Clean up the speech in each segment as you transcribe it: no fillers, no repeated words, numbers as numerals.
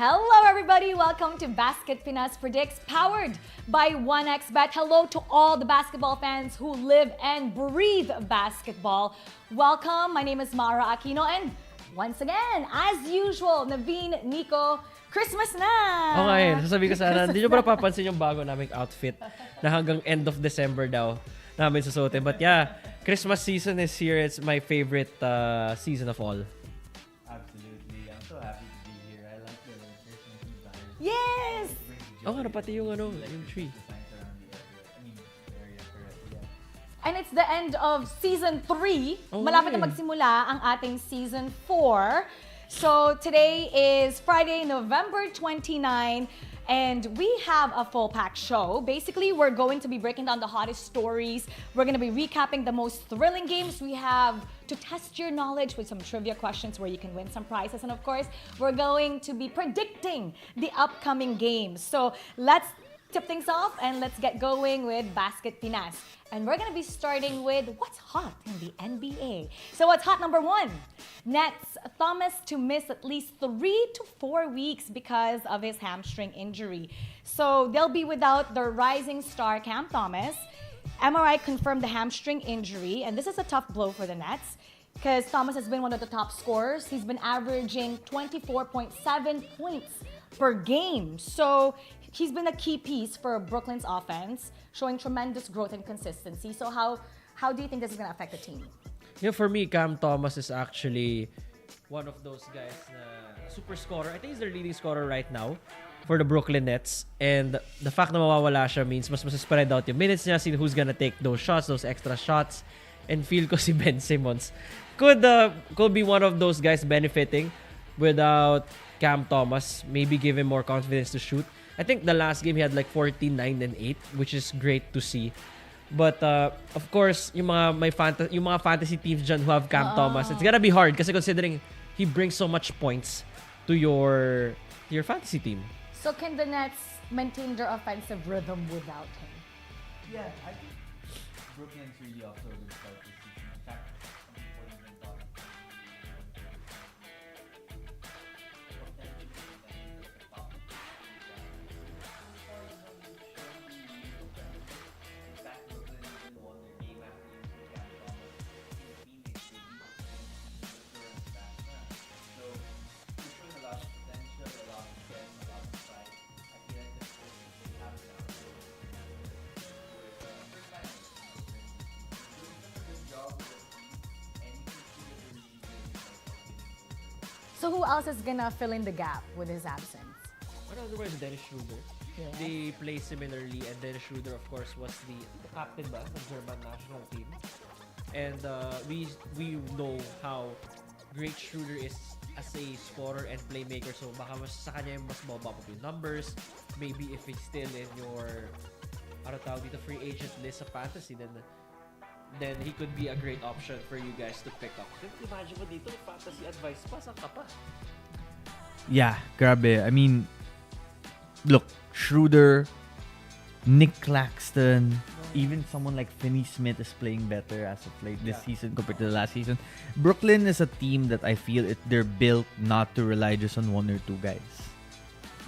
Hello everybody! Welcome to Basket Pinas Predicts, powered by 1xBet. Hello to all the basketball fans who live and breathe basketball. Welcome, my name is Mara Aquino, and once again, as usual, Naveen, Nico, Christmas na! Okay, sasabihin ko sana, hindi nyo ba napapansin yung bago naming outfit na hanggang end of December daw namin susuotin. But yeah, Christmas season is here. It's my favorite season of all. Absolutely. I'm so happy to be here. I like the Christmas designs. Yes! Oh, ano pati yung yung tree. Designs around the area. I mean, the area correct. Yeah. And it's the end of Season 3. Oh, Malapit na yeah. magsimula ang ating Season 4. So today is Friday, November 29, and we have a full-packed show. Basically, we're going to be breaking down the hottest stories. We're going to be recapping the most thrilling games. We have to test your knowledge with some trivia questions where you can win some prizes. And of course, we're going to be predicting the upcoming games. So let's tip things off and let's get going with Basket Pinas. And we're going to be starting with what's hot in the NBA. So what's hot number 1? Nets Thomas to miss at least 3 to 4 weeks because of his hamstring injury. So they'll be without their rising star Cam Thomas. MRI confirmed the hamstring injury, and this is a tough blow for the Nets because Thomas has been one of the top scorers. He's been averaging 24.7 points per game. So he's been a key piece for Brooklyn's offense, showing tremendous growth and consistency. So how do you think this is going to affect the team? Yeah, for me, Cam Thomas is actually one of those guys na super scorer. I think he's their leading scorer right now for the Brooklyn Nets. And the fact na mawawala siya means mas spread out yung minutes niya, see who's gonna take those shots, those extra shots. And feel ko si Ben Simmons could be one of those guys benefiting without Cam Thomas. Maybe give him more confidence to shoot. I think the last game he had like 14, 9, and 8, which is great to see. But of course, yung mga fantasy teams dyan who have Cam Thomas, it's gonna be hard kasi considering he brings so much points to your fantasy team. So can the Nets maintain their offensive rhythm without him? Yeah, I think Brooklyn's really off to a good start this season. In fact, some people even thought So who else is gonna fill in the gap with his absence? What otherwise Dennis Schroeder? Yes. They play similarly, and Dennis Schroeder, of course, was the captain ba ng German national team. And we know how great Schroeder is as a scorer and playmaker. So baka mas sa kanya mas mababa pa yung numbers. Maybe if he's still in your free agent list of fantasy, then he could be a great option for you guys to pick up. Imagine mo dito, fantasy advice pa, saan ka pa? yeah, grabe. I mean, look, Schroeder, Nick Claxton, even someone like Finney Smith is playing better as of late this season compared to the last season. Brooklyn is a team that I feel they're built not to rely just on one or two guys.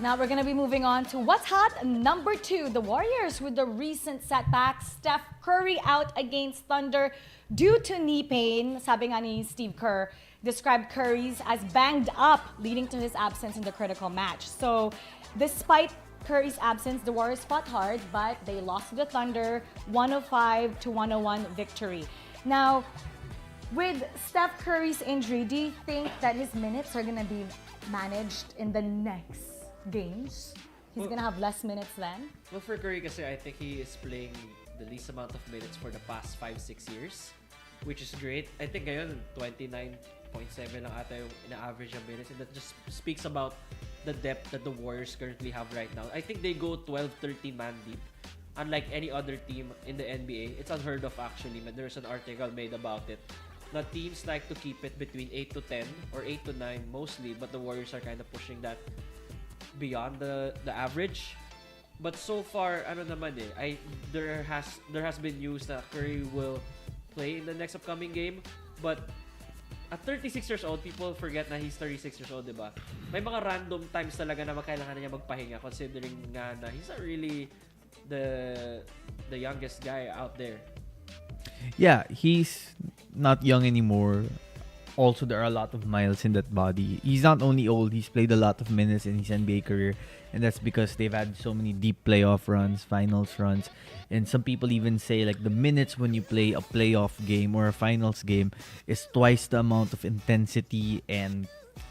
Now we're gonna be moving on to what's hot number 2. The Warriors with the recent setbacks. Steph Curry out against Thunder due to knee pain. Sabi nga ni Steve Kerr, described Curry's as banged up, leading to his absence in the critical match. So despite Curry's absence, the Warriors fought hard, but they lost to the Thunder, 105-101 victory. Now, with Steph Curry's injury, do you think that his minutes are gonna be managed in the next games? He's gonna have less minutes then? Well, for Curry kasi, I think he is playing the least amount of minutes for the past 5-6 years, which is great. I think ngayon, 29.7 lang ata yung ina-average ng minutes, and that just speaks about the depth that the Warriors currently have right now. I think they go 12-13 man deep. Unlike any other team in the NBA, it's unheard of actually. There's an article made about it. Now, teams like to keep it between 8 to 10 or 8 to 9 mostly, but the Warriors are kind of pushing that beyond the average. But so far, there has been news that Curry will play in the next upcoming game, but at 36 years old, people forget na he's 36 years old, diba? May mga random times talaga na kailangan niya magpahinga considering nga na he's not really the youngest guy out there. Yeah, he's not young anymore. Also, there are a lot of miles in that body. He's not only old, he's played a lot of minutes in his NBA career. And that's because they've had so many deep playoff runs, finals runs. And some people even say like the minutes when you play a playoff game or a finals game is twice the amount of intensity and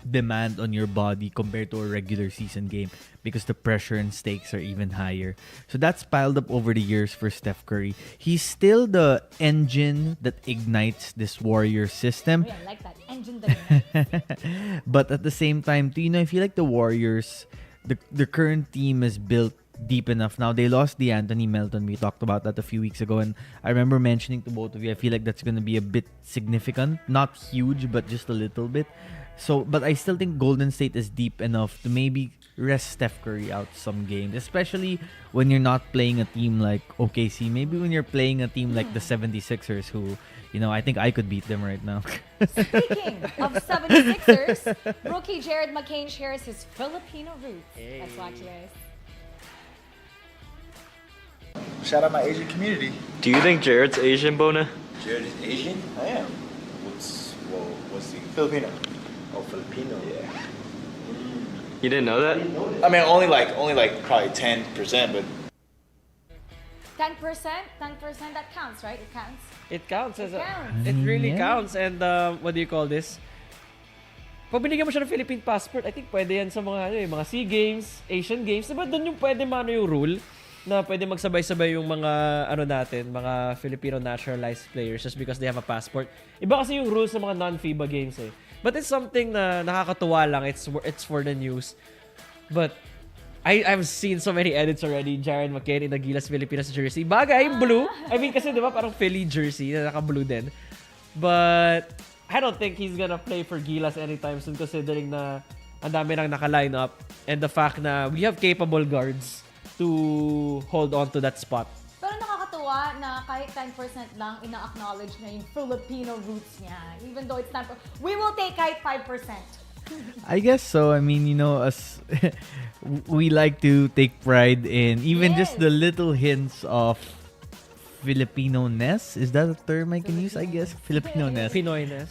demand on your body compared to a regular season game because the pressure and stakes are even higher. So that's piled up over the years for Steph Curry. He's still the engine that ignites this Warrior system. Oh, yeah, I like that. Engine that But at the same time, I feel like the Warriors, the current team is built deep enough. Now, they lost Anthony Melton. We talked about that a few weeks ago. And I remember mentioning to both of you, I feel like that's going to be a bit significant. Not huge, but just a little bit. So, but I still think Golden State is deep enough to maybe rest Steph Curry out some games, especially when you're not playing a team like OKC. Maybe when you're playing a team like the 76ers who, I think I could beat them right now. Speaking of 76ers, rookie Jared McCain shares his Filipino roots. Hey. Let's watch this. Shout out my Asian community. Do you think Jared's Asian, Bona? Jared is Asian? I am. What's the Filipino? Oh, Filipino. Yeah. You didn't know that? I mean, only like probably 10%, but 10%? 10%, that counts, right? It counts. It counts. counts. It really Yeah. counts. And what do you call this? Pag binigyan mo siya ng Philippine passport, I think pwede yan sa mga SEA Games, Asian Games. Diba doon yung pwede yung rule na pwede magsabay-sabay yung mga Filipino naturalized players just because they have a passport. Iba kasi yung rules ng mga non-FIBA games eh. But it's something na nakakatuwa lang. It's for the news. But I've seen so many edits already. Jared McCain in the Gilas Pilipinas jersey. Bagay, blue. I mean, kasi diba parang Philly jersey na naka-blue din. But I don't think he's gonna play for Gilas anytime soon considering na ang dami nang naka-line up and the fact na we have capable guards to hold on to that spot. Pero nakakatuwa na kahit 10% lang ina-acknowledge na yung Filipino roots niya. Even though it's not... We will take kahit 5%. I guess so. I mean, us, we like to take pride in even just the little hints of Filipino-ness. Is that a term I can use? I guess Filipino-ness. Pinoy-ness.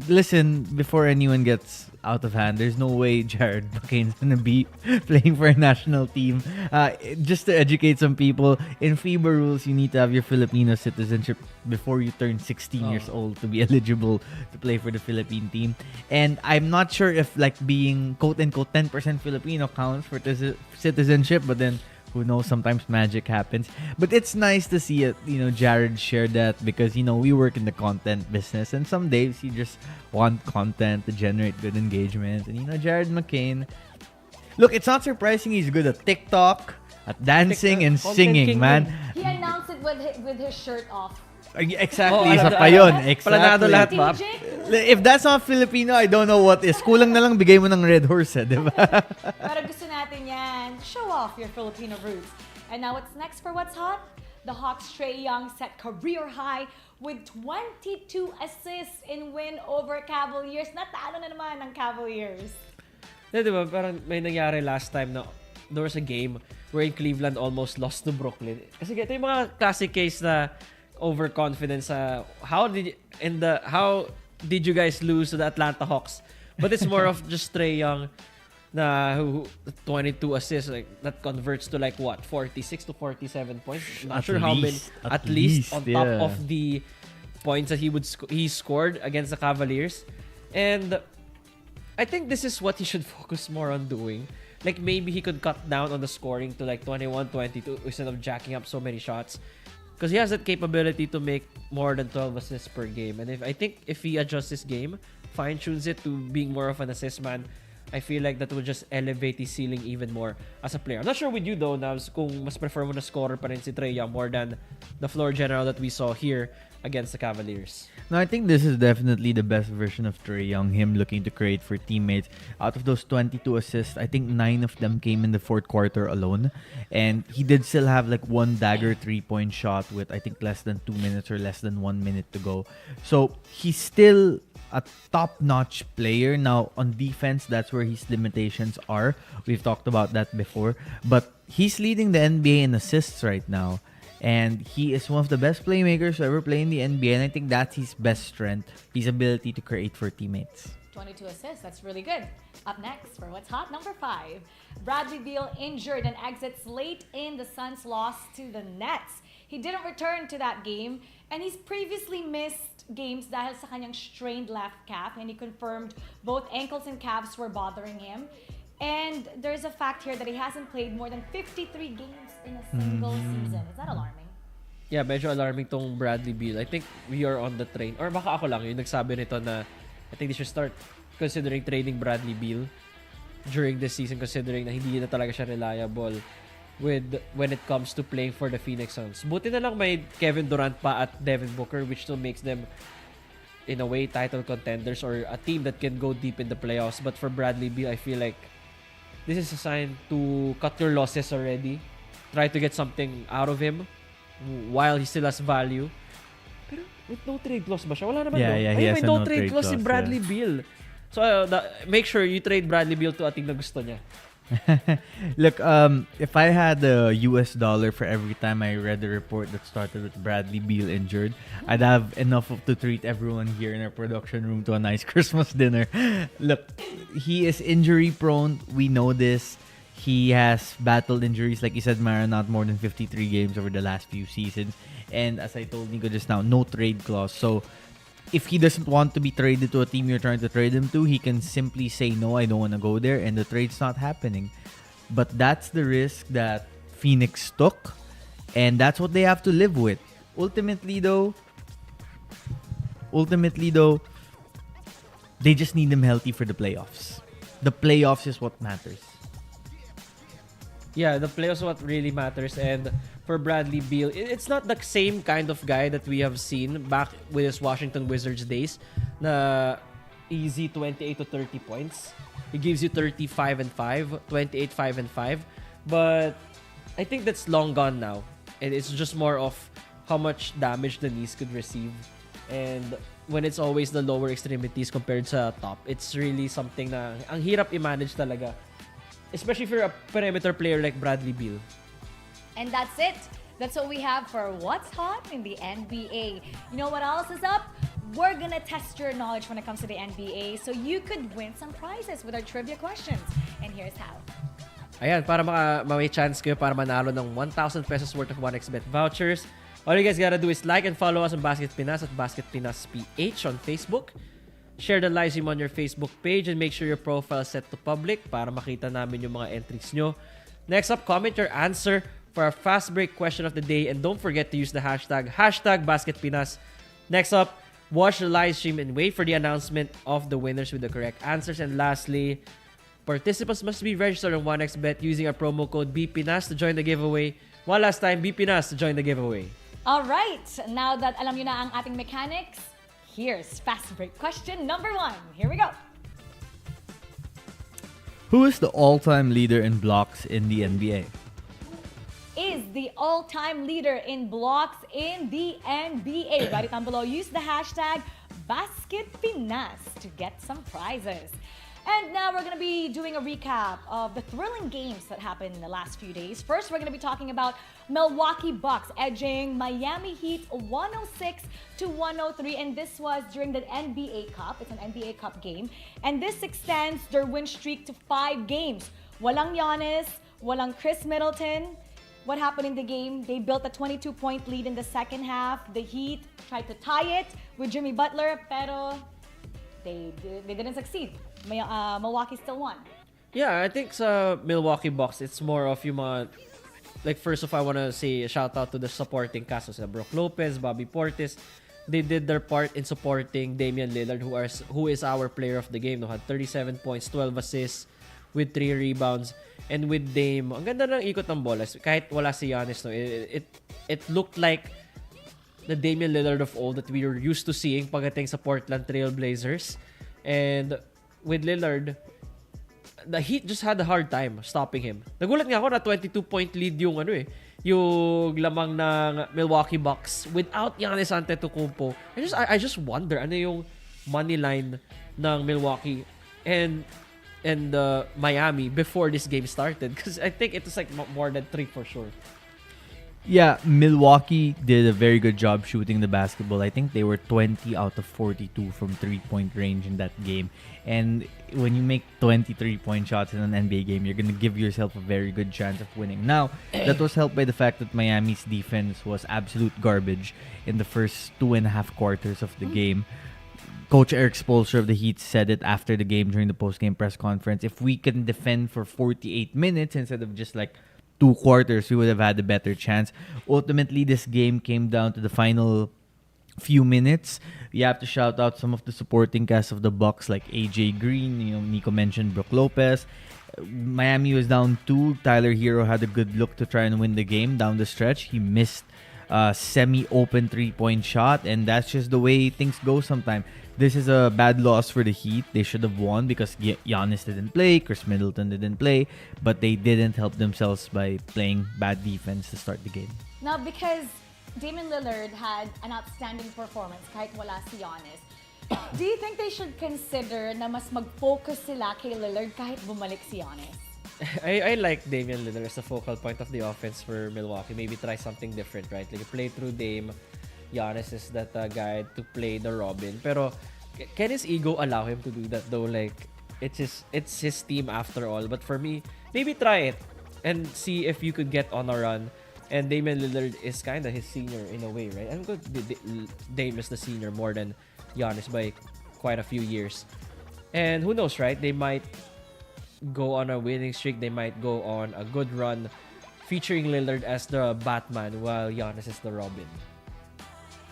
Listen, before anyone gets out of hand, there's no way Jared McCain's gonna be playing for a national team. Just to educate some people, in FIBA rules, you need to have your Filipino citizenship before you turn 16 years old to be eligible to play for the Philippine team. And I'm not sure if being quote-unquote 10% Filipino counts for citizenship, but then who knows, sometimes magic happens. But it's nice to see it, Jared shared that because, we work in the content business and some days you just want content to generate good engagement. And, Jared McCain, look, it's not surprising he's good at TikTok, at dancing and Content singing, king man. He announced it with his shirt off. Exactly, alam isa na- pa yun. Planado Exactly. lahat ba? Strategic. If that's not Filipino, I don't know what is. Kulang na lang bigay mo ng red horse, di ba? Pero gusto natin yan. Show off your Filipino roots. And now what's next for What's Hot? The Hawks' Trae Young set career high with 22 assists in win over Cavaliers. Natalo na naman ng Cavaliers. Di ba, parang may nangyari last time na there was a game wherein Cleveland almost lost to Brooklyn. Kasi ito yung mga classic case na overconfidence. How did you guys lose to the Atlanta Hawks? But it's more of just Trae Young na who 22 assists, that converts to 46 to 47 points. Not At sure how many. least, At least on top yeah. of the points that he scored against the Cavaliers. And I think this is what he should focus more on doing. Maybe he could cut down on the scoring to 21, 22 instead of jacking up so many shots. Because he has that capability to make more than 12 assists per game. And I think if he adjusts his game, fine-tunes it to being more of an assist man, I feel like that will just elevate his ceiling even more as a player. I'm not sure with you though, Navs, kung mas prefer mo na scorer pa rin si Trae Young more than the floor general that we saw here against the Cavaliers. No, I think this is definitely the best version of Trae Young, him looking to create for teammates. Out of those 22 assists, I think 9 of them came in the fourth quarter alone. And he did still have like one dagger 3-point shot with I think less than 2 minutes or less than 1 minute to go. So he's still a top-notch player. Now, on defense, that's where his limitations are. We've talked about that before. But he's leading the NBA in assists right now. And he is one of the best playmakers to ever play in the NBA. And I think that's his best strength, his ability to create for teammates. 22 assists. That's really good. Up next for What's Hot, number 5. Bradley Beal injured and exits late in the Suns' loss to the Nets. He didn't return to that game, and he's previously missed games dahil sa kanyang strained left calf, and he confirmed both ankles and calves were bothering him. And there's a fact here that he hasn't played more than 53 games in a single season. Is that alarming? Yeah, medyo alarming tong Bradley Beal. I think we are on the train. Or baka ako lang yung nagsabi nito na I think they should start considering trading Bradley Beal during this season, considering na hindi na talaga siya reliable when it comes to playing for the Phoenix Suns. Buti na lang may Kevin Durant pa at Devin Booker, which still makes them in a way title contenders or a team that can go deep in the playoffs. But for Bradley Beal, I feel like this is a sign to cut your losses already. Try to get something out of him while he still has value. Pero with no trade clause ba siya? Wala naman, no? Yeah, he has may a no no trade trade clause si clause, Bradley Beal. So, make sure you trade Bradley Beal to a team na gusto niya. Look, if I had a US dollar for every time I read the report that started with Bradley Beal injured, I'd have enough to treat everyone here in our production room to a nice Christmas dinner. Look, he is injury prone. We know this. He has battled injuries, like you said, Mara, not more than 53 games over the last few seasons. And as I told Nico just now, no trade clause. So if he doesn't want to be traded to a team you're trying to trade him to, he can simply say, no, I don't want to go there, and the trade's not happening. But that's the risk that Phoenix took, and that's what they have to live with. Ultimately, though, they just need him healthy for the playoffs. The playoffs is what matters. Yeah, the playoffs what really matters. And for Bradley Beal, it's not the same kind of guy that we have seen back with his Washington Wizards days na easy 28 to 30 points. He gives you 35 and 5, 28, 5 and 5. But I think that's long gone now. And it's just more of how much damage the knees could receive. And when it's always the lower extremities compared sa top, it's really something na ang hirap i-manage talaga. Especially if you're a perimeter player like Bradley Beal. And that's it. That's what we have for What's Hot in the NBA. You know what else is up? We're gonna test your knowledge when it comes to the NBA, so you could win some prizes with our trivia questions. And here's how. Ayan, para may chance kayo para manalo ng 1,000 pesos worth of 1xBet vouchers. All you guys gotta do is like and follow us on Basket Pinas at Basket Pinas PH on Facebook. Share the live stream on your Facebook page and make sure your profile is set to public para makita namin yung mga entries nyo. Next up, comment your answer for our fast break question of the day, and don't forget to use the hashtag #BasketPinas. Next up, watch the live stream and wait for the announcement of the winners with the correct answers. And lastly, participants must be registered on 1xBet using our promo code BPINAS to join the giveaway. One last time, BPINAS to join the giveaway. All right, now that alam nyo na ang ating mechanics, here's fast break question number 1. Here we go. Who is the all-time leader in blocks in the NBA? Is the all-time leader in blocks in the NBA. Write it down below. Use the hashtag BasketPinas to get some prizes. And now we're going to be doing a recap of the thrilling games that happened in the last few days. First, we're going to be talking about Milwaukee Bucks edging Miami Heat 106 to 103. And this was during the NBA Cup. It's an NBA Cup game. And this extends their win streak to 5 games. Walang Giannis, walang Chris Middleton. What happened in the game? They built a 22-point lead in the second half. The Heat tried to tie it with Jimmy Butler, pero they didn't succeed. Milwaukee still won. Yeah, I think sa Milwaukee Bucks, it's more of yung mga, like first of all, I want to say a shout out to the supporting cast. So Brook Lopez, Bobby Portis. They did their part in supporting Damian Lillard, who is our player of the game. No, had 37 points, 12 assists, with 3 rebounds. And with Dame, ang ganda ng ikot ng bola. Kahit wala si Giannis, no, it looked like the Damian Lillard of old that we were used to seeing pagdating sa Portland Trail Blazers. And with Lillard, the Heat just had a hard time stopping him. Nagulat nga ako na 22-point lead yung yung lamang ng Milwaukee Bucks without Giannis Antetokounmpo. I just wonder ano yung money line ng Milwaukee and Miami before this game started, because I think it was like more than 3 for sure. Yeah, Milwaukee did a very good job shooting the basketball. I think they were 20 out of 42 from 3-point range in that game. And when you make 23-point shots in an NBA game, you're going to give yourself a very good chance of winning. Now, that was helped by the fact that Miami's defense was absolute garbage in the first 2.5 quarters of the game. Coach Eric Spoelstra of the Heat said it after the game during the post-game press conference. If we can defend for 48 minutes instead of just like 2 quarters, we would have had a better chance. Ultimately, this game came down to the final few minutes. You have to shout out some of the supporting cast of the Bucks, like AJ Green. Nico mentioned Brook Lopez. Miami was down 2. Tyler Hero had a good look to try and win the game down the stretch. He missed a semi-open 3-point shot, and that's just the way things go sometimes. This is a bad loss for the Heat. They should have won because Giannis didn't play, Chris Middleton didn't play, but they didn't help themselves by playing bad defense to start the game. Now, because Damian Lillard had an outstanding performance kahit wala si Giannis, do you think they should consider na mas mag-focus sila kay Lillard kahit bumalik si Giannis? I like Damian Lillard as the focal point of the offense for Milwaukee. Maybe try something different, right? Like play through Dame. Giannis is that guy to play the Robin. Pero can his ego allow him to do that though? Like it's his team after all. But for me, maybe try it and see if you could get on a run. And Damian Lillard is kind of his senior in a way, right? I'm good. Dame is the senior more than Giannis by quite a few years. And who knows, right? They might go on a winning streak. They might go on a good run featuring Lillard as the Batman while Giannis is the Robin.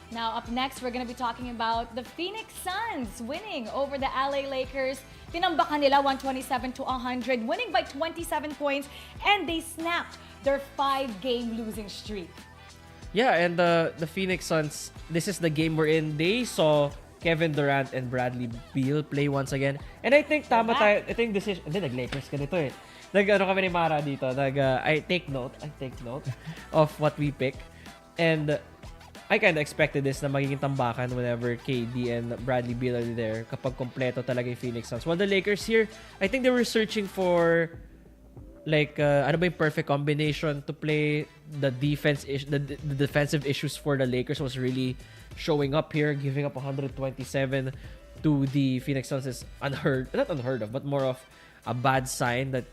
Now, up next, we're going to be talking about the Phoenix Suns winning over the LA Lakers. Tinambakan nila 127-100, winning by 27 points, and they snapped their 5-game losing streak. Yeah, and the Phoenix Suns, this is the game wherein they saw Kevin Durant and Bradley Beal play once again. And I think tama tayo. I think this is, hindi, nag-Lakers ka nito eh. Nag-ano kami ni Mara dito. I take note of what we pick. And I kind of expected this na magiging tambakan whenever KD and Bradley Beal are there kapag kompleto talaga yung Phoenix Suns. While the Lakers here, I think they were searching for like ano ba yung perfect combination to play the defense the defensive issues for the Lakers was really showing up here, giving up 127 to the Phoenix Suns is not unheard of, but more of a bad sign that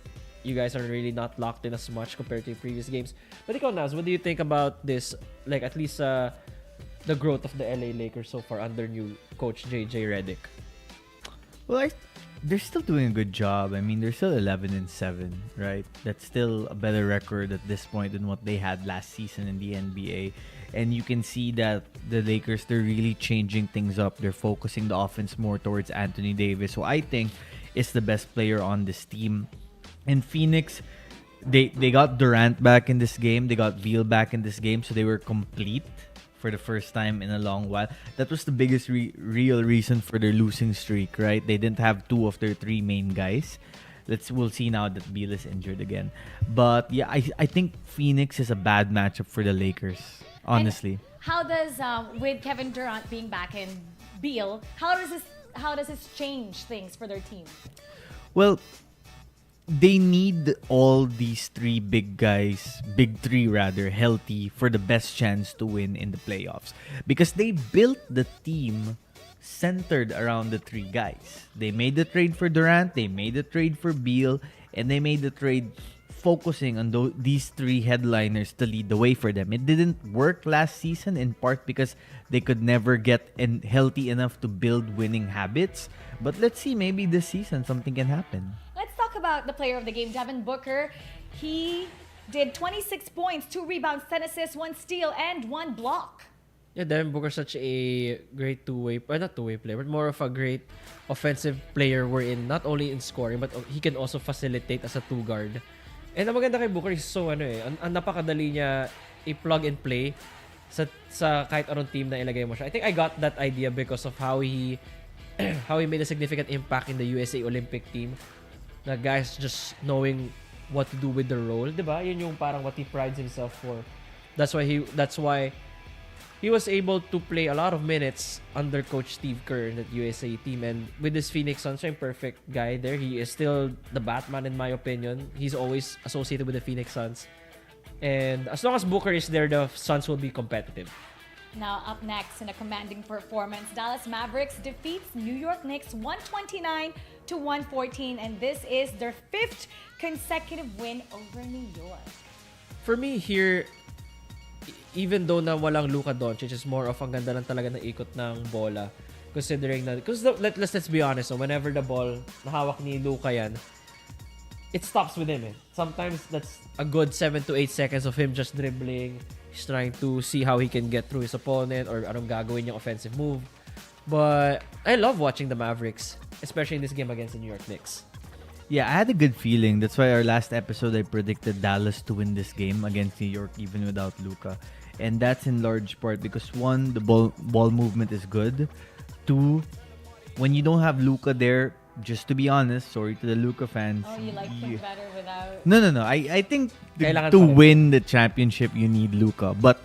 you guys are really not locked in as much compared to previous games. But ikaw, Naz, what do you think about this? Like at least the growth of the LA Lakers so far under new coach JJ Redick. Well, they're still doing a good job. I mean, they're still 11-7, right? That's still a better record at this point than what they had last season in the NBA. And you can see that the Lakers, they're really changing things up. They're focusing the offense more towards Anthony Davis, who I think is the best player on this team. And Phoenix, they got Durant back in this game. They got Beal back in this game. So they were complete for the first time in a long while. That was the biggest real reason for their losing streak, right? They didn't have 2 of their 3 main guys. We'll see now that Beal is injured again. But yeah, I think Phoenix is a bad matchup for the Lakers, honestly. And how does with Kevin Durant being back and Beal, how does this change things for their team? Well, they need all these 3 big guys, big 3 rather, healthy for the best chance to win in the playoffs. Because they built the team centered around the 3 guys. They made the trade for Durant, they made the trade for Beal, and they made the trade focusing on these 3 headliners to lead the way for them. It didn't work last season in part because they could never get healthy enough to build winning habits. But let's see, maybe this season something can happen. Let's talk about the player of the game, Devin Booker. He did 26 points, 2 rebounds, 10 assists, 1 steal, and 1 block. Yeah, Devin Booker such a great not two-way player, but more of a great offensive player wherein not only in scoring, but he can also facilitate as a 2-guard. And ang maganda kay Booker is so ang napakadali niya i-plug and play sa kahit anong team na ilagay mo siya. I think I got that idea because of how he how he made a significant impact in the USA Olympic team. Na guys just knowing what to do with the role, 'di ba? Yun yung parang what he prides himself for. That's why he was able to play a lot of minutes under Coach Steve Kerr in that USA team, and with this Phoenix Suns, I'm perfect guy there. He is still the Batman in my opinion. He's always associated with the Phoenix Suns. And as long as Booker is there, the Suns will be competitive. Now, up next in a commanding performance, Dallas Mavericks defeats New York Knicks 129-114, and this is their 5th consecutive win over New York. For me here, even though na walang Luka Doncic, is more of ang ganda lang talaga ng ikot ng bola. Considering na, because let's be honest, so whenever the ball nahawak ni Luka yan, it stops with him. Sometimes that's a good 7 to 8 seconds of him just dribbling. He's trying to see how he can get through his opponent or anong gagawin yung offensive move. But I love watching the Mavericks, especially in this game against the New York Knicks. Yeah, I had a good feeling. That's why our last episode, I predicted Dallas to win this game against New York even without Luka. And that's in large part because 1, the ball movement is good. 2, when you don't have Luka there, just to be honest, sorry to the Luka fans. Oh, you like him better without... No. I think Kailangan to pa rin. win the championship, you need Luka. But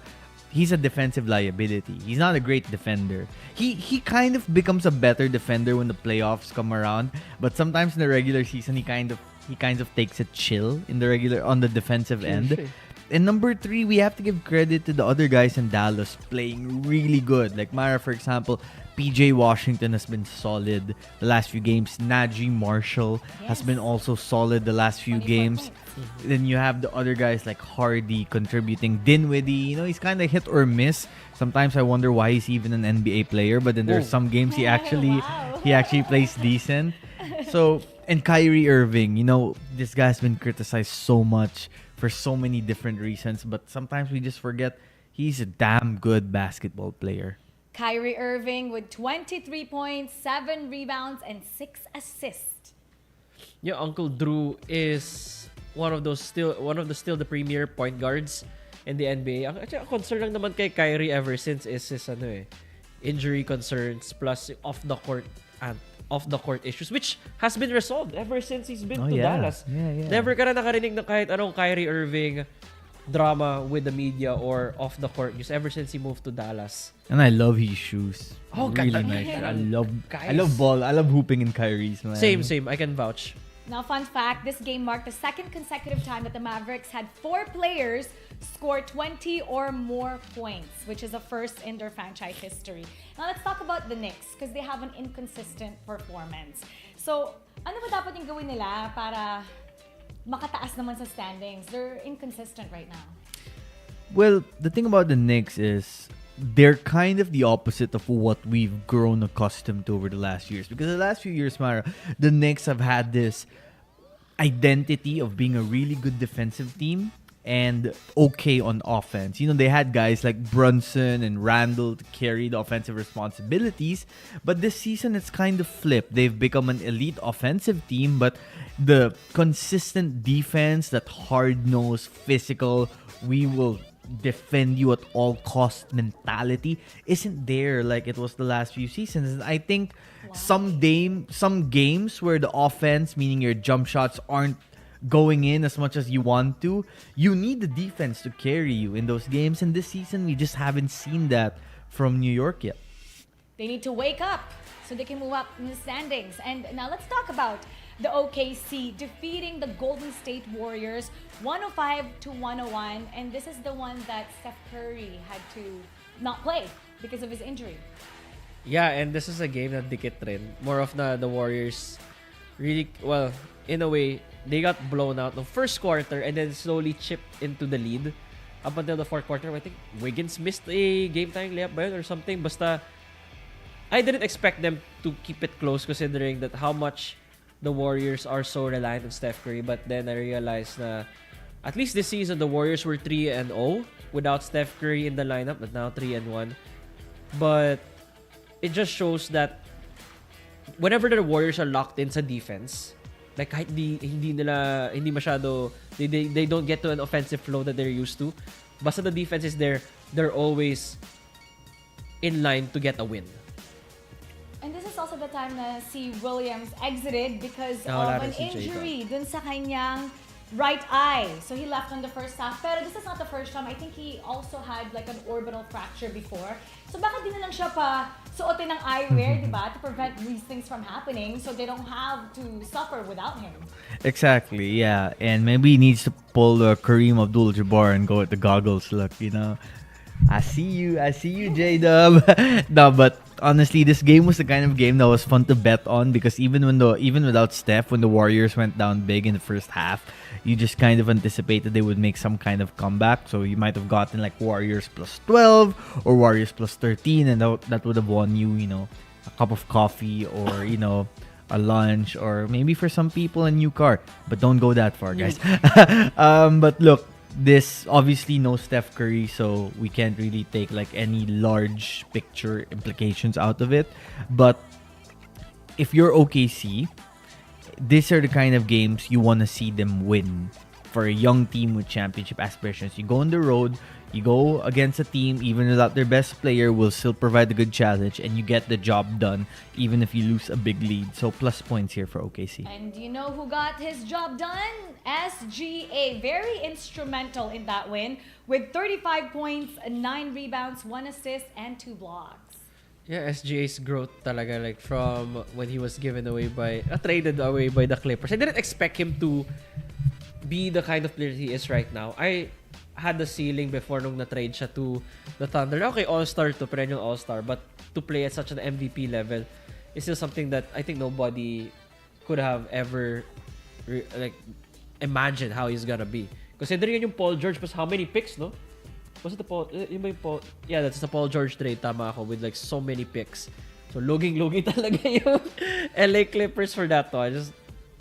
he's a defensive liability. He's not a great defender. He kind of becomes a better defender when the playoffs come around. But sometimes in the regular season, he kind of takes a chill on the defensive end. And number 3, we have to give credit to the other guys in Dallas playing really good. Like Mara, for example, PJ Washington has been solid the last few games. Najee Marshall has been also solid the last few 24 games. points. Then you have the other guys like Hardy contributing. Dinwiddie, he's kind of hit or miss. Sometimes I wonder why he's even an NBA player. But then there's some games he actually Wow. he actually plays decent. So, and Kyrie Irving, this guy's been criticized so much for so many different reasons, but sometimes we just forget he's a damn good basketball player. Kyrie Irving with 23 points, 7 rebounds, and 6 assists. Your Uncle Drew is one of the still the premier point guards in the NBA. Actually, ang concern lang naman kay Kyrie ever since is his injury concerns plus off the court issues, which has been resolved ever since he's been to Dallas. Yeah. Never ka na nakarinig ng kahit anong Kyrie Irving drama with the media or off the court news ever since he moved to Dallas. And I love his shoes. Oh, really ganda. nice. I love Guys. ball. I love hooping in Kyrie's, man. Same. I can vouch. Now, fun fact, this game marked the 2nd consecutive time that the Mavericks had 4 players score 20 or more points, which is a first in their franchise history. Now, let's talk about the Knicks because they have an inconsistent performance. So, ano ba dapat yung gawin nila para makataas naman sa standings? They're inconsistent right now. Well, the thing about the Knicks is they're kind of the opposite of what we've grown accustomed to over the last years. Because the last few years, Mara, the Knicks have had this identity of being a really good defensive team and okay on offense. They had guys like Brunson and Randall to carry the offensive responsibilities. But this season, it's kind of flipped. They've become an elite offensive team, but the consistent defense, that hard-nosed, physical, we will defend you at all cost mentality isn't there like it was the last few seasons. And I think some games where the offense, meaning your jump shots, aren't going in as much as you want to, you need the defense to carry you in those games. And this season, we just haven't seen that from New York yet. They need to wake up so they can move up in the standings. And now let's talk about the OKC defeating the Golden State Warriors 105-101. And this is the one that Steph Curry had to not play because of his injury. Yeah, and this is a game na dikit rin. More of the Warriors really, well, in a way, they got blown out the first quarter and then slowly chipped into the lead up until the fourth quarter. I think Wiggins missed a game-tying layup ba yun or something. Basta, I didn't expect them to keep it close considering that how much the Warriors are so reliant on Steph Curry. But then I realized na at least this season, the Warriors were 3-0 without Steph Curry in the lineup, but now 3-1. But it just shows that whenever the Warriors are locked in sa defense, like kahit hindi masyado, they don't get to an offensive flow that they're used to. Basta the defense is there, they're always in line to get a win. And this is also the time na si Williams exited because Nawala of rin an si Jada. injury dun sa kanyang right eye. So he left on the first half. Pero this is not the first time. I think he also had like an orbital fracture before. So bakit di na lang siya pa suotin ng eyewear, di ba? To prevent these things from happening so they don't have to suffer without him. Exactly, yeah. And maybe he needs to pull Kareem Abdul-Jabbar and go with the goggles look, you know. I see you, J-Dub. No, but honestly, this game was the kind of game that was fun to bet on because even without Steph, when the Warriors went down big in the first half, you just kind of anticipated they would make some kind of comeback. So you might have gotten like Warriors plus 12 or Warriors plus 13, and that would have won you, you know, a cup of coffee or, you know, a lunch, or maybe for some people a new car. But don't go that far, guys. But look, this obviously no Steph Curry, so we can't really take like any large picture implications out of it. But if you're OKC, these are the kind of games you want to see them win for a young team with championship aspirations. You go on the road, you go against a team even without their best player will still provide a good challenge, and you get the job done even if you lose a big lead. So plus points here for OKC. And you know who got his job done? SGA. Very instrumental in that win with 35 points, 9 rebounds, 1 assist, and 2 blocks. Yeah, SGA's growth talaga, like from when he was traded away by the Clippers. I didn't expect him to be the kind of player he is right now. I had the ceiling before nung na-trade siya to the Thunder. Okay, all-star to, perennial all-star, but to play at such an MVP level is still something that I think nobody could have ever imagined how he's gonna be. Considering yung Paul George plus how many picks, no? Was it the Paul? Yeah, that's the Paul George trade. Tama ako, with like so many picks. So luging-lugi talaga yung LA Clippers for that. I just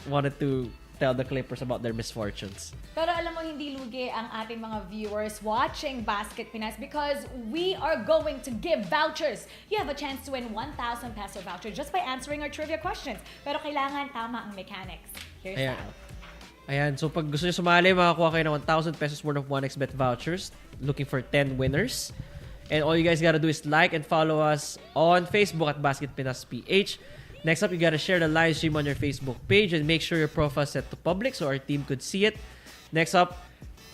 wanted to tell the Clippers about their misfortunes. Pero alam mo, hindi lugi ang ating mga viewers watching Basket Pinas because we are going to give vouchers. You have a chance to win 1,000 peso voucher just by answering our trivia questions. Pero kailangan tama ang mechanics. Here's how. Ayan, so pag gusto nyo sumali, makakuha kayo ng 1,000 pesos worth of 1xBet vouchers. Looking for 10 winners. And all you guys gotta do is like and follow us on Facebook at Basket Pinas PH. Next up, you gotta share the live stream on your Facebook page and make sure your profile is set to public so our team could see it. Next up,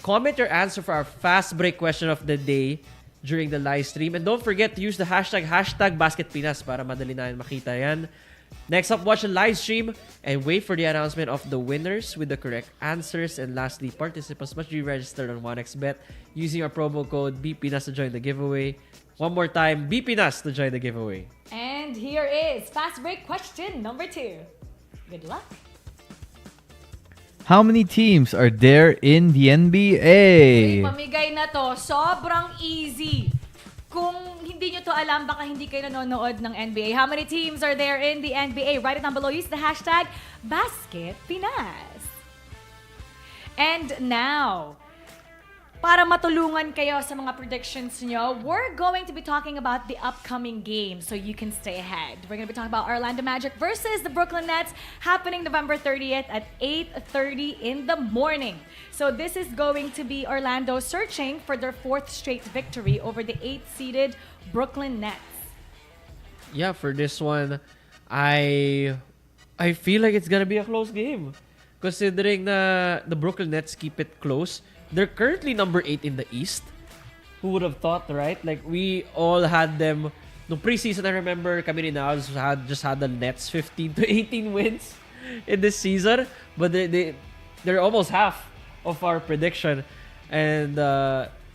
comment your answer for our fast break question of the day during the live stream. And don't forget to use the hashtag #BasketPinas para madali na makita yan. Next up, watch the live stream and wait for the announcement of the winners with the correct answers. And lastly, participants must be registered on 1xBet using our promo code BPINAS to join the giveaway. One more time, BPINAS to join the giveaway. And here is fast break question number 2. Good luck. How many teams are there in the NBA? Pamigay na to. Sobrang easy. Kung hindi nyo to alam, baka hindi kayo nanonood ng NBA. How many teams are there in the NBA? Write it down below. Use the hashtag BasketPinas. And now, para matulungan kayo sa mga predictions nyo, we're going to be talking about the upcoming games so you can stay ahead. We're going to be talking about Orlando Magic versus the Brooklyn Nets happening November 30th at 8:30 in the morning. So this is going to be Orlando searching for their 4th straight victory over the 8th-seeded Brooklyn Nets. Yeah, for this one, I feel like it's gonna be a close game. Considering the Brooklyn Nets keep it close. They're currently number 8 in the East. Who would have thought, right? Like, we all had them. No preseason, I remember, kami ni Nals just had the Nets 15 to 18 wins in this season. But they're almost half of our prediction. And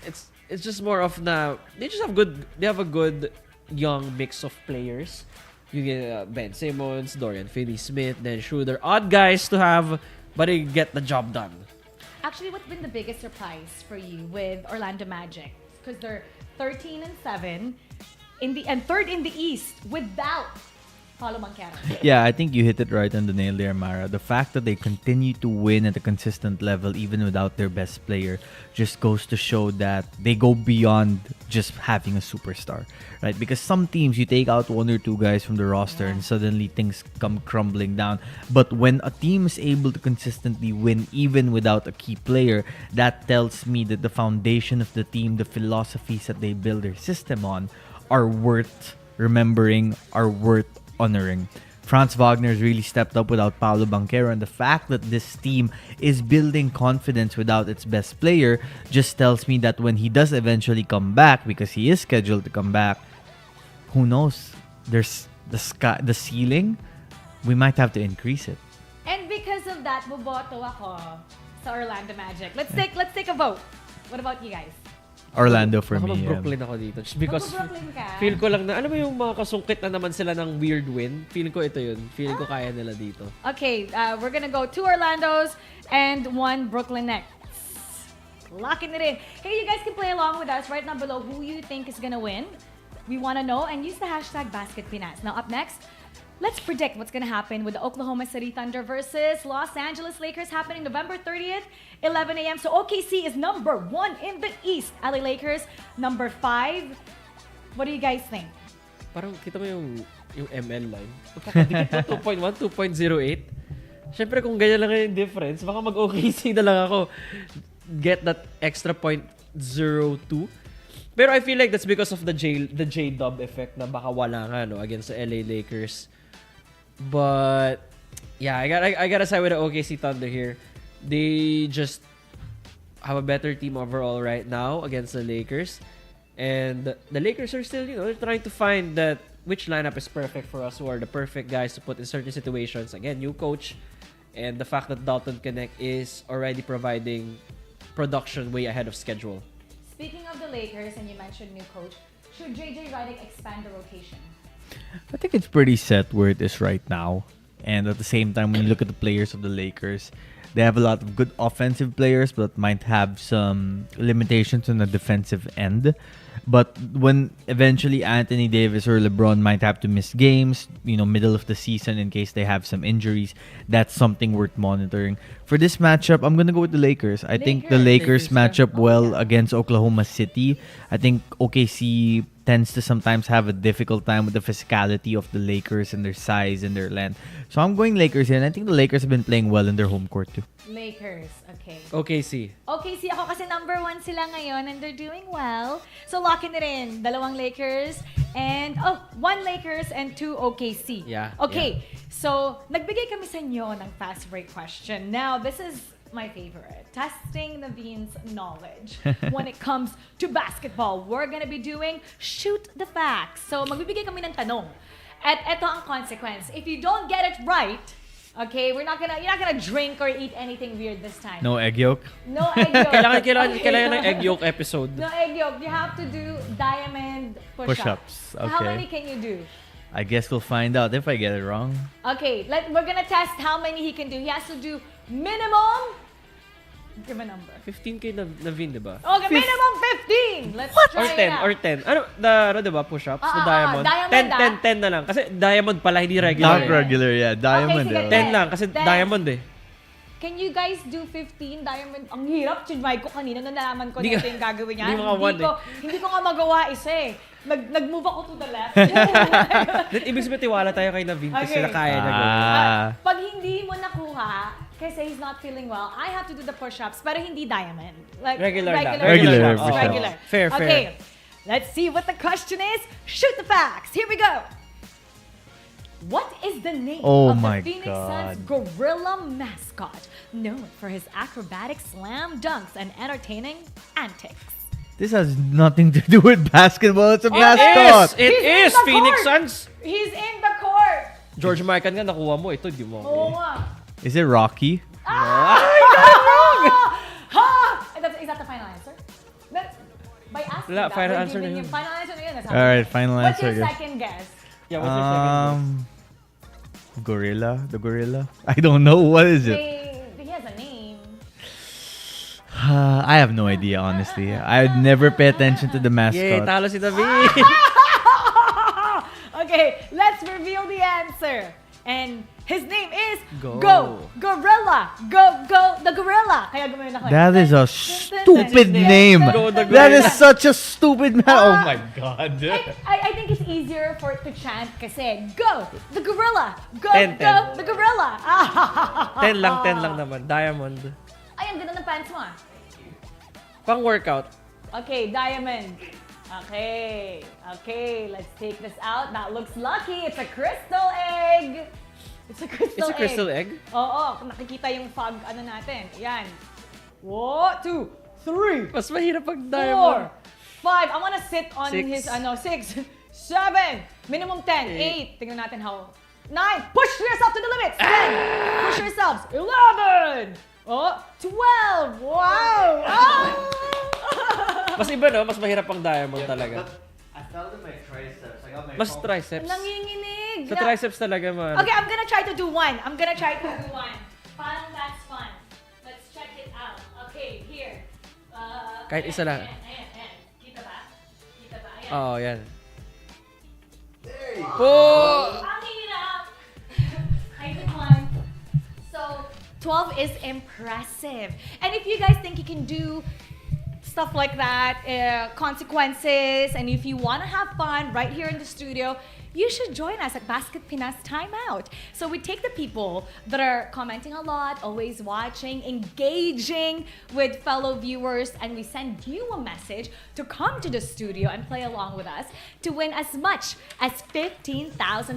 it's just more of they have a good young mix of players. You get Ben Simmons, Dorian Finney-Smith, then Schroeder. Odd guys to have, but they get the job done. Actually, what's been the biggest surprise for you with Orlando Magic? Because they're 13-7 and 3rd in the East without Paulo Banquero. Yeah, I think you hit it right on the nail there, Mara. The fact that they continue to win at a consistent level even without their best player just goes to show that they go beyond just having a superstar, right? Because some teams, you take out one or two guys from the roster and suddenly things come crumbling down. But when a team is able to consistently win even without a key player, that tells me that the foundation of the team, the philosophies that they build their system on, are worth remembering, are worth honoring. Franz Wagner has really stepped up without Paulo Banquero, and the fact that this team is building confidence without its best player just tells me that when he does eventually come back, because he is scheduled to come back, who knows? There's the ceiling. We might have to increase it. And because of that, boboto ako sa Orlando Magic. Let's take a vote. What about you guys? Orlando for Ako me. mag-Brooklyn ako dito. Just because Mag-Brooklyn ka? feel ko lang na, alam mo yung mga kasungkit na naman sila ng weird win? Feeling ko ito yun. Feeling ko kaya nila dito. Okay, we're gonna go 2 Orlandos and 1 Brooklyn Nets. Locking it in. Hey, you guys can play along with us right now below who you think is gonna win. We wanna know, and use the hashtag Basket Pinas. Now up next, let's predict what's gonna happen with the Oklahoma City Thunder versus Los Angeles Lakers happening November 30th, 11 a.m. So OKC is number 1 in the East. LA Lakers, number 5. What do you guys think? Parang kita mo yung ML line. Pagkakadikit mo 2.1, 2.08. Siyempre kung ganyan lang yung difference, baka mag-OKC na lang ako. Get that extra 0.02. Pero I feel like that's because of the J-Dub effect na baka wala nga no, against the LA Lakers. But yeah, I gotta side with the OKC Thunder here. They just have a better team overall right now against the Lakers. And the Lakers are still, they're trying to find that which lineup is perfect for us, who are the perfect guys to put in certain situations. Again, new coach. And the fact that Dalton Connect is already providing production way ahead of schedule. Speaking of the Lakers, and you mentioned new coach, should JJ Redick expand the rotation? I think it's pretty set where it is right now. And at the same time, when you look at the players of the Lakers, they have a lot of good offensive players, but might have some limitations on the defensive end. But when eventually Anthony Davis or LeBron might have to miss games, middle of the season in case they have some injuries, that's something worth monitoring. For this matchup, I'm going to go with the Lakers. I think the Lakers match up well against Oklahoma City. I think OKC tends to sometimes have a difficult time with the physicality of the Lakers and their size and their length. So I'm going Lakers here, and I think the Lakers have been playing well in their home court too. Lakers, okay. OKC. OKC ako kasi number 1 sila ngayon and they're doing well. So locking it in. 2 Lakers and 1 Lakers and 2 OKC. Yeah. Okay. So nagbigay kami sa inyo ng fast break question. Now, this is my favorite. Testing Naveen's knowledge when it comes to basketball. We're gonna be doing Shoot the Facts. So magbibigay kami ng tanong. At eto ang consequence. If you don't get it right, okay, you're not gonna drink or eat anything weird this time. No egg yolk? No egg yolk. Kailangan ng egg yolk episode. No egg yolk. You have to do diamond push-ups. Push-ups, How okay. many can you do? I guess we'll find out if I get it wrong. Okay, we're gonna test how many he can do. He has to do minimum. Give a number. 15K na Vin, diba? Okay, minimum 15. Let's try it out. Or 10. Ano, diba, push-ups? The diamond. Diamond, 10 na lang. Kasi diamond pala, hindi regular. Not regular, yeah. Diamond. sige, eh. 10 lang, kasi 10. diamond eh. Can you guys do 15 diamond? Ang hirap, chinmay ko kanina nung nalaman ko Hindi na ito yung gagawin niya. hindi mo ka Hindi ko nga magawa isa eh. Nag-move ako to the left. Then, ibig sabihin, tiwala tayo kay Naveen kasi Okay. sila kaya na gawin. Pag hindi mo nakuha, kasi he's not feeling well, I have to do the push-ups, pero hindi diamond. Like Regular lang. Regular push-ups. push-ups. Regular. Fair. Okay, let's see what the question is. Shoot the facts. Here we go. What is the name Oh of my the Phoenix God. Suns gorilla mascot, known for his acrobatic slam dunks and entertaining antics? This has nothing to do with basketball. It's a mascot. It He's in is the Phoenix court. Suns. He's in the court. George Mikan nga, nakuha mo. Ito, di mo. Oo nga. Is it Rocky? Ha! Is that the final answer? By asking Wala, that, final we're answer na giving yun. you final answer na yun. That's how All right, it is. final What's answer. your guys. second guess? Yeah, what's your second? Gorilla? The gorilla? I don't know. What is it? He has a name. I have no idea, honestly. I'd never pay attention to the Yay, mascot. talo si Naveen. Okay, let's reveal the answer. And his name is Go. Gorilla. The Gorilla. Kaya gumayon ako. That is a stupid name. Go the That is gorilla. such a stupid name. Oh my god. I think it's easier for it to chant kasi go the Gorilla. Go Ten. the Gorilla. 10 lang naman. Diamond. Ay, ang ganda ng pants mo ah. Pang workout. Okay, Diamond. Okay, let's take this out. That looks lucky. It's a crystal egg. It's a crystal egg. Oo, kung nakikita yung fog, natin. Yan. 1, 2, 3, Mas mahirap pag 4, diamond. 5. I wanna sit on Six. his, 6, 7, minimum 10, 8. Tingnan natin how. 9, push yourself to the limits. 10, push yourselves. 11, 12, wow. Mas iba no, mas mahirap pang diamond talaga. I felt in my triceps. I got my Mas triceps. Nanginginig. Sa triceps talaga man. Okay, I'm gonna try to do one. Parang that's fun. Let's check it out. Okay, here. Kahit isa lang. Ayan. Kita ba? Ayan. Oo, yan. Oh! Ang hirap. I did one. So, 12 is impressive. And if you guys think you can do stuff like that, consequences, and if you want to have fun right here in the studio, you should join us at Basket Pinas Timeout. So we take the people that are commenting a lot, always watching, engaging with fellow viewers, and we send you a message to come to the studio and play along with us to win as much as 15,000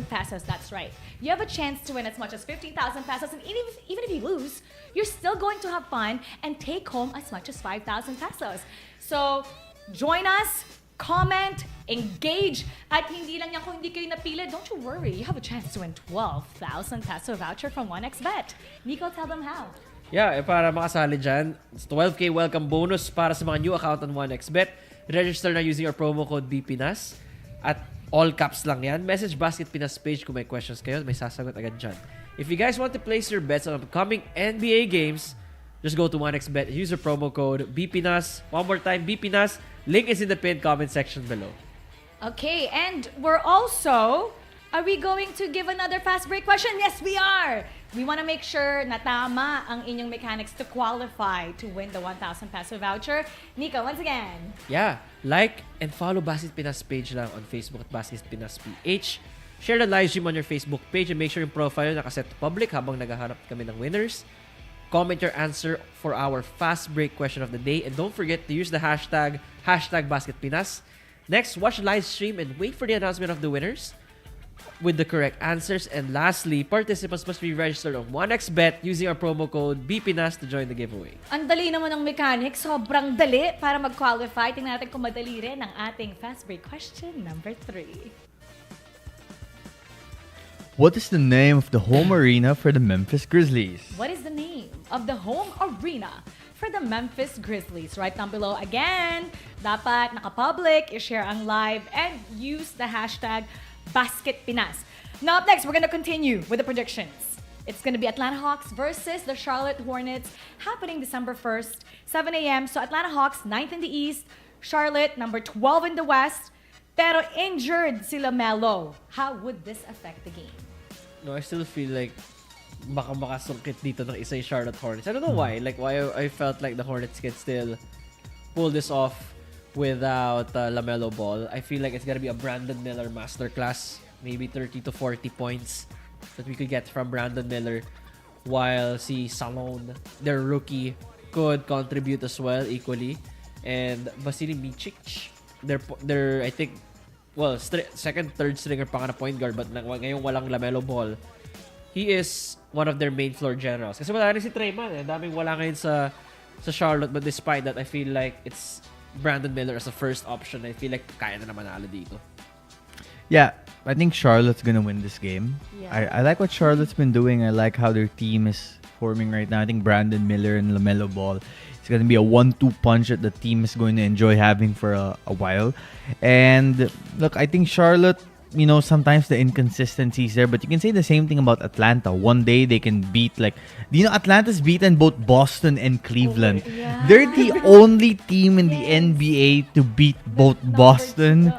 pesos. That's right. You have a chance to win as much as 15,000 pesos, and even if you lose, you're still going to have fun and take home as much as 5,000 pesos. So join us, comment, engage, at hindi lang yan kung hindi kayo napili, don't you worry, you have a chance to win 12,000 peso voucher from 1xBet. Nico, tell them how. Yeah, para makasali dyan, it's 12K welcome bonus para sa mga new account on 1xBet. Register na using our promo code BPINAS. At all caps lang yan. Message Basket Pinas page kung may questions kayo, may sasagot agad dyan. If you guys want to place your bets on upcoming NBA games, just go to 1xBet, use your promo code BPINAS. One more time, BPINAS. Link is in the pinned comment section below. Okay, and we're also, are we going to give another fast break question? Yes, we are! We want to make sure na tama ang inyong mechanics to qualify to win the 1,000 peso voucher. Nico, once again. Yeah, like and follow Basket Pinas page lang on Facebook at Basket Pinas PH. Share the live stream on your Facebook page and make sure yung profile nakaset to public habang naghahanap kami ng winners. Comment your answer for our fast break question of the day, and don't forget to use the hashtag BasketPinas. Next, watch the live stream and wait for the announcement of the winners with the correct answers. And lastly, participants must be registered on 1xBet using our promo code BPINAS to join the giveaway. Ang dali naman ng mechanics, sobrang dali para mag-qualify. Tingnan natin kung madali rin ang ating fast break question number 3. What is the name of the home arena for the Memphis Grizzlies? What is the name of the home arena for the Memphis Grizzlies? Write down below. Again, dapat naka-public, i-share ang live, and use the hashtag BasketPinas. Now up next, we're gonna continue with the predictions. It's gonna be Atlanta Hawks versus the Charlotte Hornets happening December 1st, 7 a.m. So Atlanta Hawks, 9th in the East, Charlotte, number 12 in the West. Pero injured si LaMelo. How would this affect the game? No, I still feel like baka makasungkit dito ng isa yung Charlotte Hornets. I don't know why. Like, why I felt like the Hornets can still pull this off without LaMelo Ball. I feel like it's gonna be a Brandon Miller masterclass. Maybe 30 to 40 points that we could get from Brandon Miller. While si Salone, their rookie, could contribute as well equally. And Vasily Micic, they're I think, well, second, third stringer pa nga na point guard, but ngayong walang LaMelo Ball, he is one of their main floor generals. Kasi wala rin si Treyman, daming wala ngayon sa Charlotte, but despite that, I feel like it's Brandon Miller as a first option. I feel like kaya na naman manalo dito. Yeah, I think Charlotte's gonna win this game. Yeah. I like what Charlotte's been doing. I like how their team is forming right now. I think Brandon Miller and LaMelo Ball, it's gonna be a 1-2 punch that the team is going to enjoy having for a while. And look, I think Charlotte, you know, sometimes the inconsistencies there, but you can say the same thing about Atlanta. One day they can beat, like, you know, Atlanta's beaten both Boston and Cleveland. Yeah. They're the only team in the NBA to beat both Boston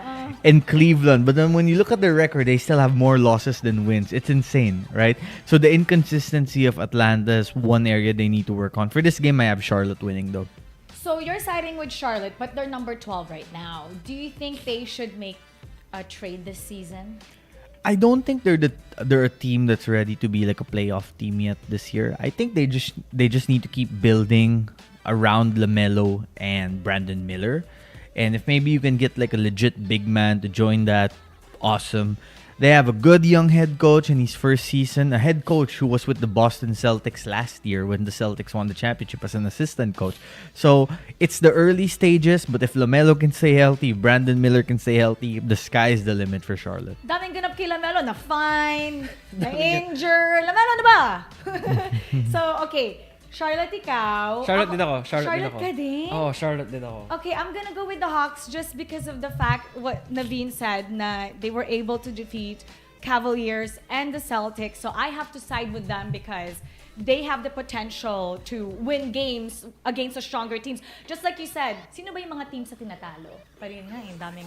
in Cleveland. But then when you look at their record, they still have more losses than wins. It's insane, right? So the inconsistency of Atlanta is one area they need to work on. For this game, I have Charlotte winning though. So you're siding with Charlotte, but they're number 12 right now. Do you think they should make a trade this season? I don't think they're a team that's ready to be like a playoff team yet this year. I think they just need to keep building around LaMelo and Brandon Miller. And if maybe you can get like a legit big man to join that, awesome. They have a good young head coach in his first season, a head coach who was with the Boston Celtics last year when the Celtics won the championship as an assistant coach. So it's the early stages, but if LaMelo can stay healthy, Brandon Miller can stay healthy, the sky is the limit for Charlotte. Daming ganap kay Lamelo na fine, na injure. Lamelo na ba? So, okay. Charlotte, ikaw. Charlotte din ako. Charlotte ka din? Oh, Charlotte din ako. Okay, I'm gonna go with the Hawks just because of the fact what Naveen said na they were able to defeat Cavaliers and the Celtics. So I have to side with them because they have the potential to win games against the stronger teams. Just like you said, sino ba yung mga teams sa tinatalo? Pero yun nga, yung daming...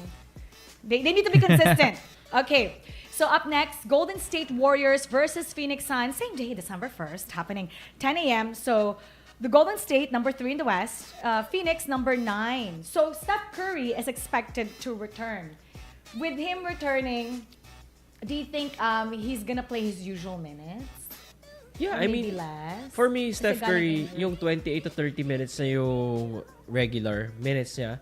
They need to be consistent. Okay. So up next, Golden State Warriors versus Phoenix Suns. Same day, December 1st, happening 10 a.m. So the Golden State, number 3 in the West. Phoenix, number 9. So Steph Curry is expected to return. With him returning, do you think he's gonna play his usual minutes? Yeah, Or I maybe mean, less? for me, Kasi Steph Curry, galing- yung 28 to 30 minutes na yung regular minutes niya.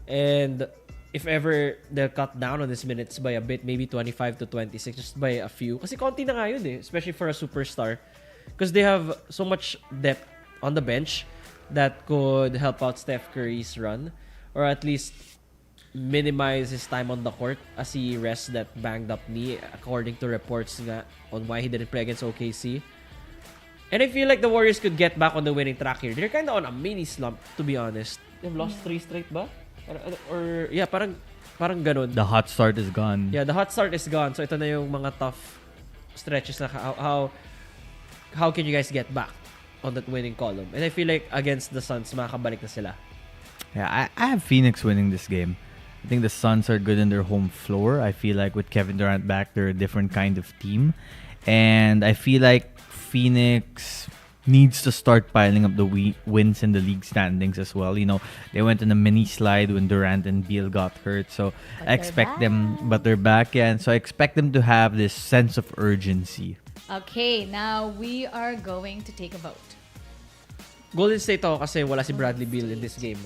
And if ever they'll cut down on his minutes by a bit, maybe 25 to 26, just by a few. Kasi konti na nga yun eh, especially for a superstar. Because they have so much depth on the bench that could help out Steph Curry's run. Or at least minimize his time on the court as he rests that banged up knee, according to reports nga on why he didn't play against OKC. And I feel like the Warriors could get back on the winning track here. They're kind of on a mini slump, to be honest. They've lost 3 straight ba? Or yeah, parang ganun. The hot start is gone. Yeah, the hot start is gone. So ito na yung mga tough stretches na how can you guys get back on that winning column? And I feel like against the Suns, makakabalik na sila. Yeah, I have Phoenix winning this game. I think the Suns are good in their home floor. I feel like with Kevin Durant back, they're a different kind of team. And I feel like Phoenix needs to start piling up the wins in the league standings as well. You know, they went on a mini slide when Durant and Beal got hurt. So But I expect they're them, back. but they're back. Yeah, and so I expect them to have this sense of urgency. Okay, now we are going to take a vote. Golden State ako kasi wala si Bradley Beal in this game.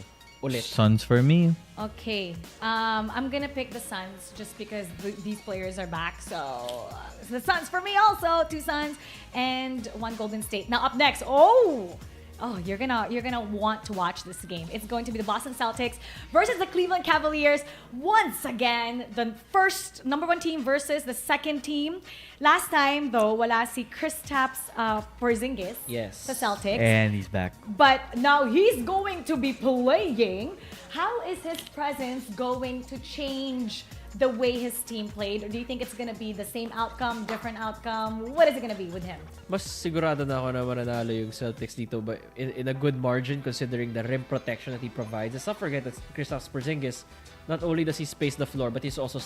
Ulit. Suns for me. Okay, I'm gonna pick the Suns just because these players are back. So the Suns for me also, 2 Suns and 1 Golden State. Now up next, you're gonna want to watch this game. It's going to be the Boston Celtics versus the Cleveland Cavaliers. Once again, the first number 1 team versus the second team. Last time though, wala si Kristaps Porzingis Yes. sa Celtics. And he's back. But now he's going to be playing. How is his presence going to change the way his team played? Or do you think it's going to be the same outcome, different outcome? What is it going to be with him? Mas sigurado na ako na mananalo yung Celtics dito, but in a good margin considering the rim protection that he provides. Let's not forget that Kristaps Porzingis, not only does he space the floor, but he's also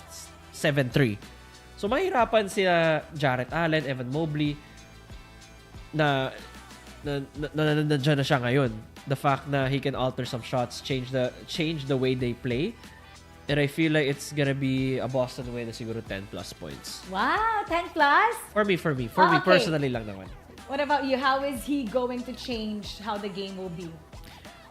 7'3". So mahirapan sila Jarrett Allen, Evan Mobley na nandiyan na siya ngayon. The fact na he can alter some shots, change the way they play. And I feel like it's gonna be a Boston win na siguro 10 plus points. Wow, 10 plus? For me, Okay. personally lang naman. What about you? How is he going to change how the game will be?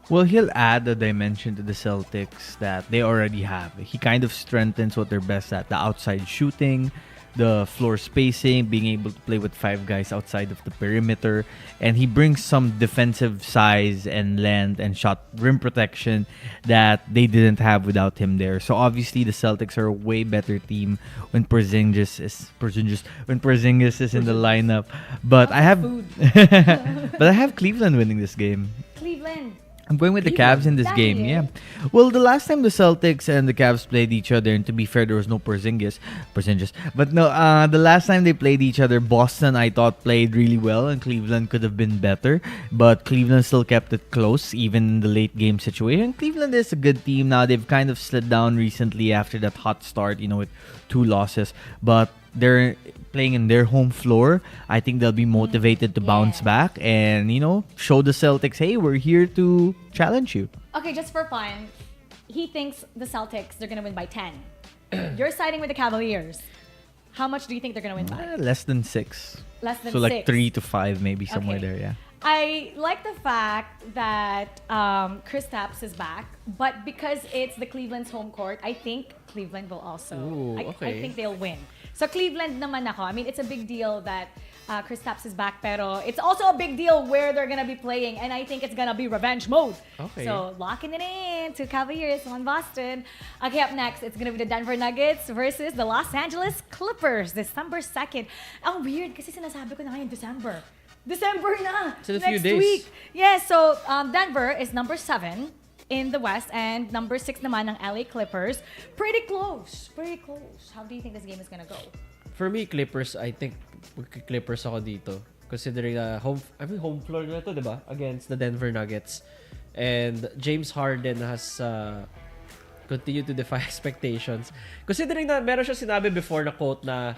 Well, he'll add a dimension to the Celtics that they already have. He kind of strengthens what they're best at, the outside shooting, the floor spacing, being able to play with 5 guys outside of the perimeter, and he brings some defensive size and length and shot rim protection that they didn't have without him there. So obviously the Celtics are a way better team when Porzingis is in the lineup. But I have Food. but I have Cleveland winning this game. Cleveland. I'm going with the Cavs in this That game. is. Yeah. Well, the last time the Celtics and the Cavs played each other, and to be fair, there was no Porzingis. But no, the last time they played each other, Boston, I thought, played really well, and Cleveland could have been better. But Cleveland still kept it close, even in the late game situation. Cleveland is a good team now. They've kind of slid down recently after that hot start, with 2 losses. But they're playing in their home floor. I think they'll be motivated to bounce back and, show the Celtics, hey, we're here to challenge you. Okay, just for fun, he thinks the Celtics, they're going to win by 10. You're siding with the Cavaliers. How much do you think they're going to win by? Less than 6. Less than So like 6. 3 to 5, maybe somewhere Okay. there, yeah. I like the fact that Kristaps is back, but because it's the Cleveland's home court, I think Cleveland will also. Ooh, I okay. think they'll win. So Cleveland naman ako. I mean, it's a big deal that Kristaps is back, pero it's also a big deal where they're gonna be playing, and I think it's gonna be revenge mode. Okay. So locking it in to Cavaliers on Boston. Okay, up next, it's gonna be the Denver Nuggets versus the Los Angeles Clippers, December 2nd. Ang weird kasi sinasabi ko na ngayon December. December na! It's in a Next few days. week. Yeah, so Denver is number 7 in the West and number 6 naman ng LA Clippers. Pretty close. Pretty close. How do you think this game is gonna go? For me, Clippers, I think Clippers ako dito. Considering home floor na to, diba? Against the Denver Nuggets. And James Harden has continued to defy expectations. Considering na meron siya sinabi before na quote na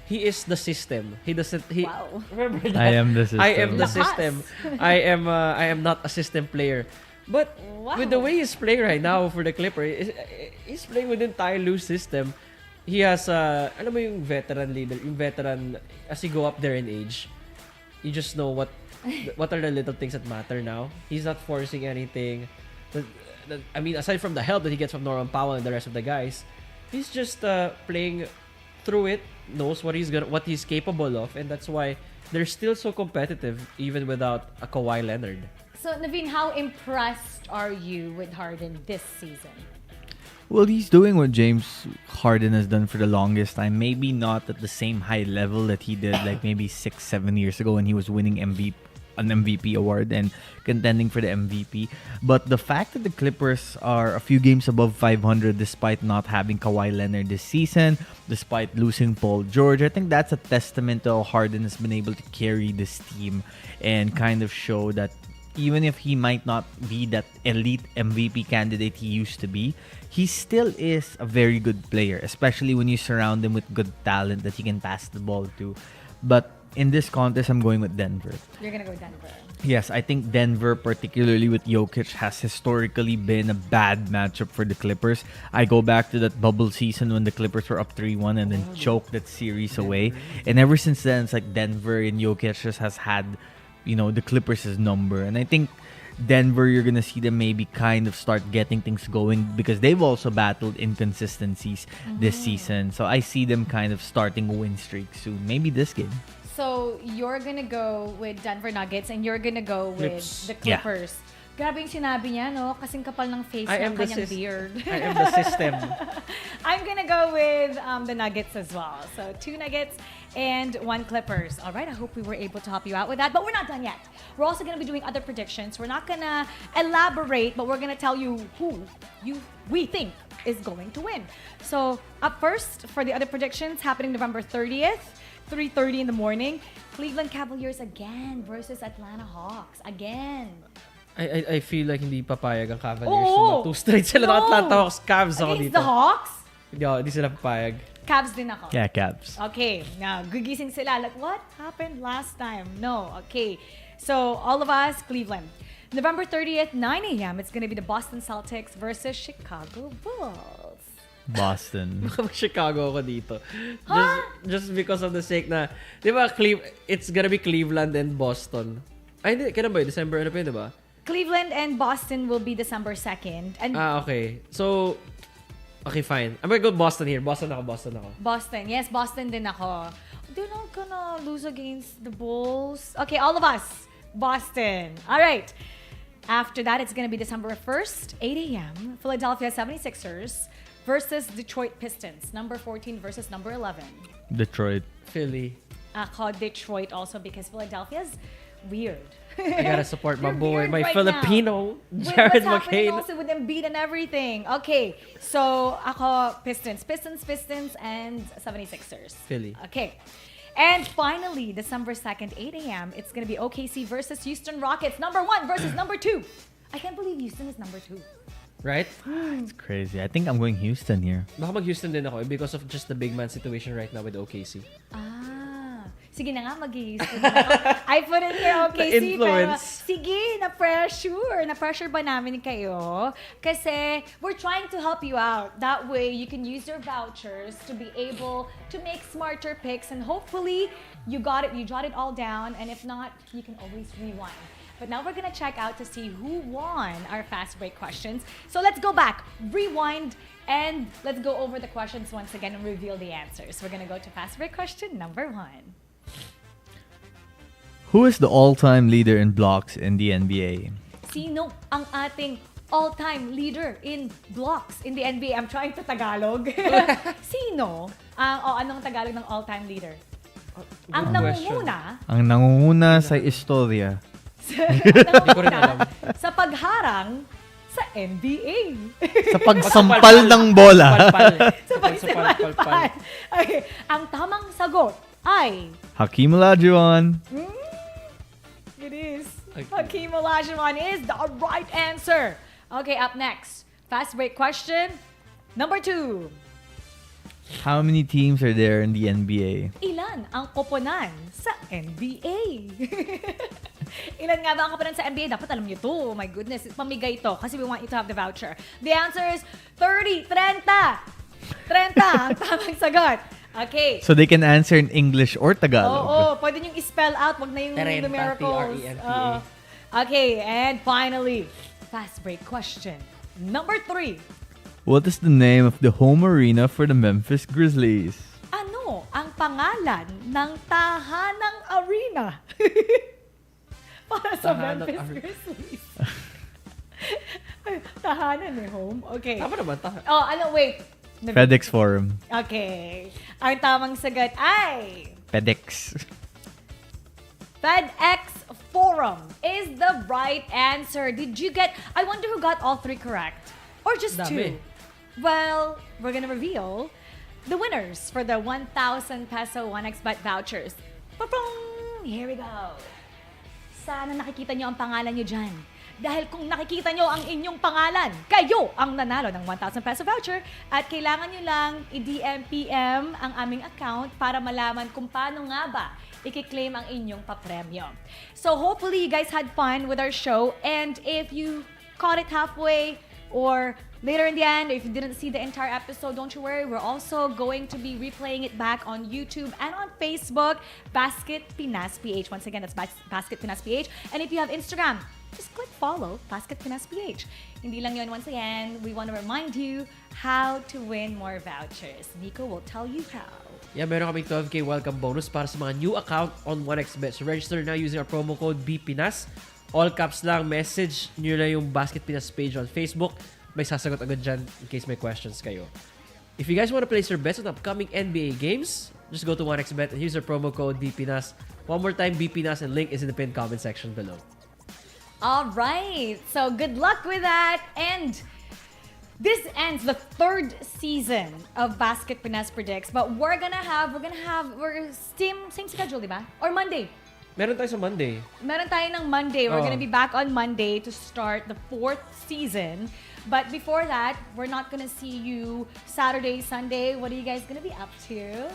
he is the system. Wow. Remember that? I am the system. I am the Lakas. system. I am not a system player. But Wow. with the way he's playing right now for the Clippers, he's playing with the entire loose system. He has, alam mo yung veteran leader, yung veteran, as you go up there in age, you just know what are the little things that matter now. He's not forcing anything. I mean, aside from the help that he gets from Norman Powell and the rest of the guys, he's just playing through it, knows what he's capable of, and that's why they're still so competitive even without a Kawhi Leonard. So, Naveen, how impressed are you with Harden this season? Well, he's doing what James Harden has done for the longest time. Maybe not at the same high level that he did like maybe 6-7 years ago when he was winning an MVP award and contending for the MVP. But the fact that the Clippers are a few games above 500 despite not having Kawhi Leonard this season, despite losing Paul George, I think that's a testament to how Harden has been able to carry this team and kind of show that even if he might not be that elite MVP candidate he used to be, he still is a very good player, especially when you surround him with good talent that he can pass the ball to. But in this contest, I'm going with Denver. You're going to go with Denver. Yes, I think Denver, particularly with Jokic, has historically been a bad matchup for the Clippers. I go back to that bubble season when the Clippers were up 3-1 and then choked that series away. And ever since then, it's like Denver and Jokic just has had, the Clippers' number. And I think Denver, you're going to see them maybe kind of start getting things going because they've also battled inconsistencies this season. So I see them kind of starting a win streak soon. Maybe this game. So, you're going to go with Denver Nuggets and you're going to go with Clips. the Clippers. Grabe yung sinabi niya, no? Kasing kapal ng face ng kanyang beard. I am the system. I'm gonna go with the Nuggets as well. So 2 Nuggets and 1 Clippers. All right, I hope we were able to help you out with that. But we're not done yet. We're also gonna be doing other predictions. We're not gonna elaborate, but we're gonna tell you who we think is going to win. So up first for the other predictions happening November 30th, 3:30 in the morning. Cleveland Cavaliers again versus Atlanta Hawks again. I feel like hindi papayag ang Cavaliers. Oo. 2 straight sila ng Atlanta Hawks. Cavs ako Against dito. the Hawks? Hindi sila papayag. Cavs din ako. Yeah, Cavs. Okay, now gigising sila. Like, what happened last time? No, okay. So, all of us, Cleveland. November 30th, 9 a.m., it's gonna be the Boston Celtics versus Chicago Bulls. Boston. Chicago ako dito. Just because of the sake na, di ba, it's gonna be Cleveland and Boston. Ay, hindi, kailan ba yun? December, ano pa yun, di ba? Cleveland and Boston will be December 2nd. And Okay. So, okay, fine. I'm gonna go Boston here. Boston ako. Boston. Yes, Boston din ako. They're not gonna lose against the Bulls. Okay, all of us. Boston. All right. After that, it's gonna be December 1st, 8 a.m. Philadelphia 76ers versus Detroit Pistons. Number 14 versus number 11. Detroit. Philly. Ako, Detroit also because Philadelphia's weird. I gotta support my You're boy, weird my right Filipino, With Jared what's happening McCain. also with Embiid and everything. Okay, so ako, Pistons, and 76ers. Philly. Okay. And finally, December 2nd, 8 a.m., it's going to be OKC versus Houston Rockets. Number 1 versus number 2. I can't believe Houston is number 2. Right? It's crazy. I think I'm going Houston here. Baka mag-Houston din ako because of just the big man situation right now with OKC. Sige na nga, mag-Houston ako. I put it here, OKC, pero influence. sige, na-pressure ba namin kayo? Kasi we're trying to help you out. That way, you can use your vouchers to be able to make smarter picks, and hopefully, you got it, you jot it all down, and if not, you can always rewind. But now we're gonna check out to see who won our fast break questions. So let's go back, rewind, and let's go over the questions once again and reveal the answers. We're gonna go to fast break question number 1. Who is the all-time leader in blocks in the NBA? Sino ang ating all-time leader in blocks in the NBA? I'm trying to Tagalog. Sino? Anong Tagalog ng all-time leader? Ang nangunguna, Ang nangunguna sa istorya. sa pagharang sa NBA. Sa pagsampal ng bola. Sa pagsampal. Okay. Ang tamang sagot ay... Hakeem Olajuwon. It is. Hakeem Olajuwon is the right answer. Okay, up next. Fast break question number 2. How many teams are there in the NBA? Ilan ang koponan sa NBA? Ilan nga ba ang koponan sa NBA? Dapat alam niyo to. Oh my goodness, pamigay to kasi we want you to have the voucher. The answer is 30. Ang tamang sagot. Okay. So they can answer in English or Tagalog. Oo, pwede niyong i-spell out, wag na yung Trenta, numericals. Trenta. Okay, and finally, fast break question number 3. What is the name of the home arena for the Memphis Grizzlies? Ano ang pangalan ng tahanang arena para sa Tahanang Memphis arena. Grizzlies? Tahanan eh, home. Okay. Tama naman, Wait. FedEx Forum. Okay. Ang tamang sagot ay... FedEx. FedEx Forum is the right answer. Did you get... I wonder who got all 3 correct. Or just Dami. 2. Well, we're gonna reveal the winners for the 1,000 peso 1xBet vouchers. Pa-pong! Here we go. Sana nakikita nyo ang pangalan nyo dyan. Dahil kung nakikita nyo ang inyong pangalan, kayo ang nanalo ng 1,000 peso voucher at kailangan nyo lang i-DM PM ang aming account para malaman kung paano nga ba i-claim ang inyong papremyo. So hopefully you guys had fun with our show, and if you caught it halfway or later in the end, if you didn't see the entire episode, don't you worry. We're also going to be replaying it back on YouTube and on Facebook, Basket Pinas PH. Once again, that's Basket Pinas PH. And if you have Instagram, just click follow Basket Pinas PH. Hindi lang yun. Once again, we want to remind you how to win more vouchers. Nico will tell you how. Yeah, meron kaming 12K welcome bonus para sa mga new account on 1xBet. So register now using our promo code BPINAS. All caps lang, message nyo na yung Basket Pinas page on Facebook. May sasagot agad dyan in case may questions kayo. If you guys want to place your bets on upcoming NBA games, just go to 1xBet and use our promo code BPINAS. One more time, BPINAS, and link is in the pinned comment section below. All right. So good luck with that. And this ends the 3rd season of Basket Pinas Predicts. But we're same schedule, di ba? Or Monday. Meron tayo sa Monday. Meron tayo ng Monday. We're Oh. gonna be back on Monday to start the 4th season. But before that, we're not gonna see you Saturday, Sunday. What are you guys gonna be up to?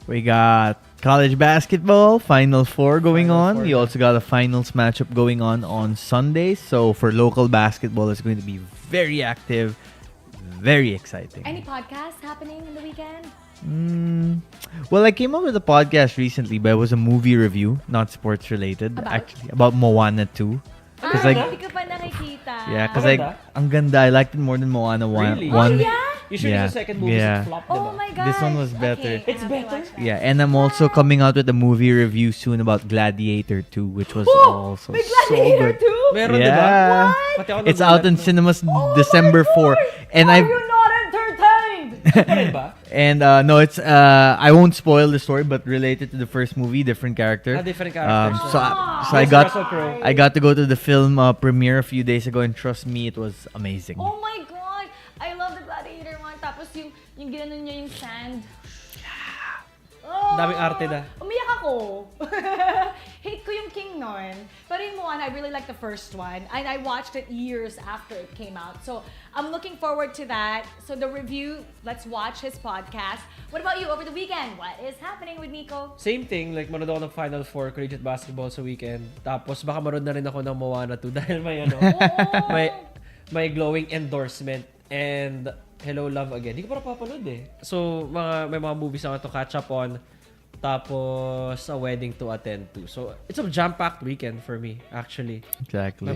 We got college basketball, Final Four going Final on. Four, We yeah. also got a finals matchup going on Sunday. So for local basketball, it's going to be very active, very exciting. Any podcasts happening in the weekend? Well, I came up with a podcast recently, but it was a movie review, not sports related. About? Actually, about Moana 2. Because Hindi ko pa nakikita. yeah, because Maganda? ang ganda. I liked it more than Moana 1. Really? One. Oh, yeah? Usually Yeah. the second movie Yeah. is flop, Oh diba? my God. This one was better. Okay, It's I have to better? watch that. Yeah, and I'm also coming out with a movie review soon about Gladiator 2, which was also May so Gladiator good. too? Meron, Yeah. diba? Pati ako It's nagulat out in na. cinemas Oh December my 4. God! And Are I you not entertained? Pa rin ba? And no, it's I won't spoil the story, but related to the first movie, different character. Different characters. So Russell Crowe. I got to go to the film premiere a few days ago, and trust me, it was amazing. Oh my God! I love the Gladiator one. Tapos yung ginanon niya yung sand. Oh, Daming arte na. Umiyak ako. Hate ko yung King nun. Pero yung Moana, I really like the first one. And I watched it years after it came out. So I'm looking forward to that. So the review, let's watch his podcast. What about you over the weekend? What is happening with Nico? Same thing, like manood ako ng Final Four collegiate basketball sa weekend. Tapos baka manood na rin ako ng Moana 2 dahil may may glowing endorsement and Hello Love Again. Hindi ko pa napapanood eh. So may mga movies ako to catch up on. Tapos a wedding to attend to. So it's a jam-packed weekend for me actually. Exactly.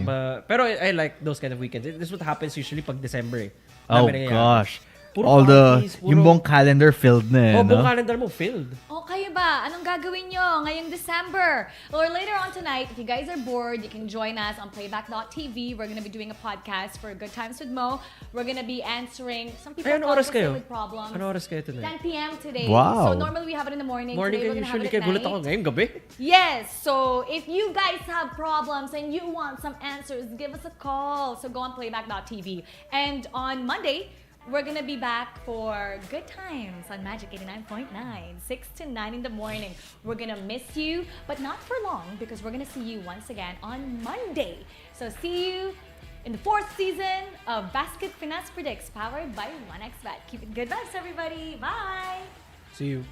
Pero I like those kind of weekends. This is what happens usually pag December eh. Oh Dami nangyayari. gosh. Puro All parties, yung buong calendar filled na eh, buong no? calendar mo filled. Oh, kayo ba? Anong gagawin nyo ngayong December? Or later on tonight, if you guys are bored, you can join us on playback.tv. We're gonna be doing a podcast for Good Times with Mo. We're gonna be answering some people Ay, anong oras kayo? with problems. Ano oras kayo tonight? 10 p.m. today. Wow. So normally we have it in the morning. Morning Today kayo we're gonna have usually. it Kaya at gulat ako night. ngayong gabi. Yes. So if you guys have problems and you want some answers, give us a call. So go on playback.tv. And on Monday, we're gonna be back for Good Times on Magic 89.9, 6 to 9 in the morning. We're gonna miss you, but not for long because we're gonna see you once again on Monday. So see you in the 4th season of Basket Pinas Predicts, powered by 1xBet. Keep it good vibes, everybody. Bye. See you.